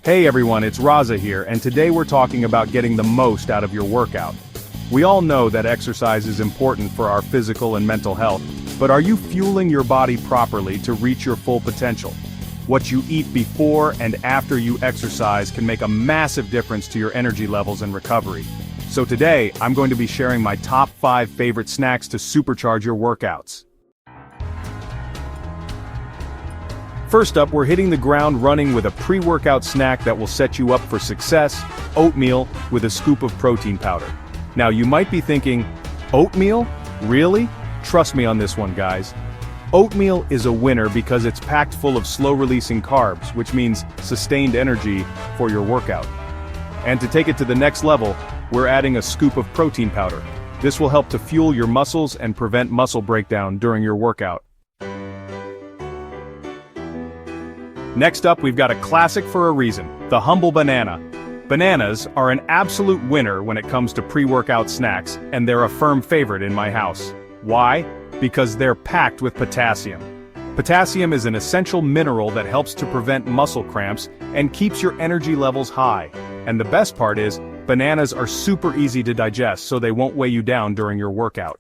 Hey everyone, it's Raza here, and today we're talking about getting the most out of your workout. We all know that exercise is important for our physical and mental health, but are you fueling your body properly to reach your full potential? What you eat before and after you exercise can make a massive difference to your energy levels and recovery. So today, I'm going to be sharing my top 5 favorite snacks to supercharge your workouts. First up, we're hitting the ground running with a pre-workout snack that will set you up for success: oatmeal with a scoop of protein powder. Now you might be thinking, oatmeal? Really? Trust me on this one, guys. Oatmeal is a winner because it's packed full of slow-releasing carbs, which means sustained energy for your workout. And to take it to the next level, we're adding a scoop of protein powder. This will help to fuel your muscles and prevent muscle breakdown during your workout. Next up, we've got a classic for a reason: the Humble Banana. Bananas are an absolute winner when it comes to pre-workout snacks, and they're a firm favorite in my house. Why? Because they're packed with potassium. Potassium is an essential mineral that helps to prevent muscle cramps and keeps your energy levels high. And the best part is, bananas are super easy to digest, so they won't weigh you down during your workout.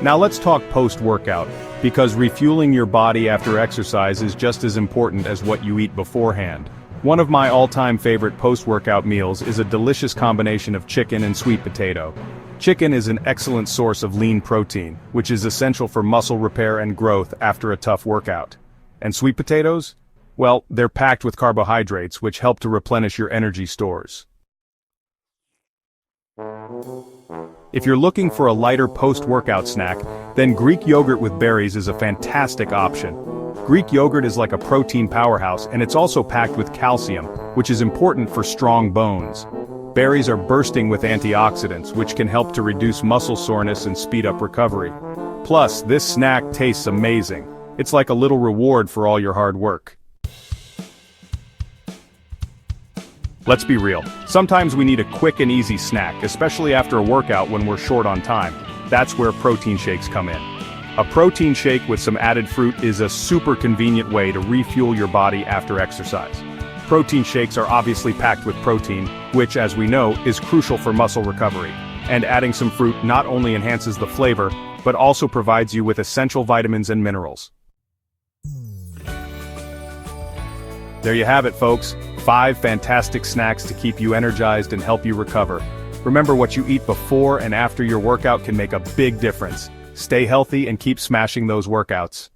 Now let's talk post-workout, because refueling your body after exercise is just as important as what you eat beforehand. One of my all-time favorite post-workout meals is a delicious combination of chicken and sweet potato. Chicken is an excellent source of lean protein, which is essential for muscle repair and growth after a tough workout. And sweet potatoes? Well, they're packed with carbohydrates, which help to replenish your energy stores. If you're looking for a lighter post-workout snack, then Greek yogurt with berries is a fantastic option. Greek yogurt is like a protein powerhouse, and it's also packed with calcium, which is important for strong bones. Berries are bursting with antioxidants, which can help to reduce muscle soreness and speed up recovery. Plus, this snack tastes amazing. It's like a little reward for all your hard work. Let's be real. Sometimes we need a quick and easy snack, especially after a workout when we're short on time. That's where protein shakes come in. A protein shake with some added fruit is a super convenient way to refuel your body after exercise. Protein shakes are obviously packed with protein, which, as we know, is crucial for muscle recovery. And adding some fruit not only enhances the flavor, but also provides you with essential vitamins and minerals. There you have it, folks. 5 fantastic snacks to keep you energized and help you recover. Remember, what you eat before and after your workout can make a big difference. Stay healthy and keep smashing those workouts.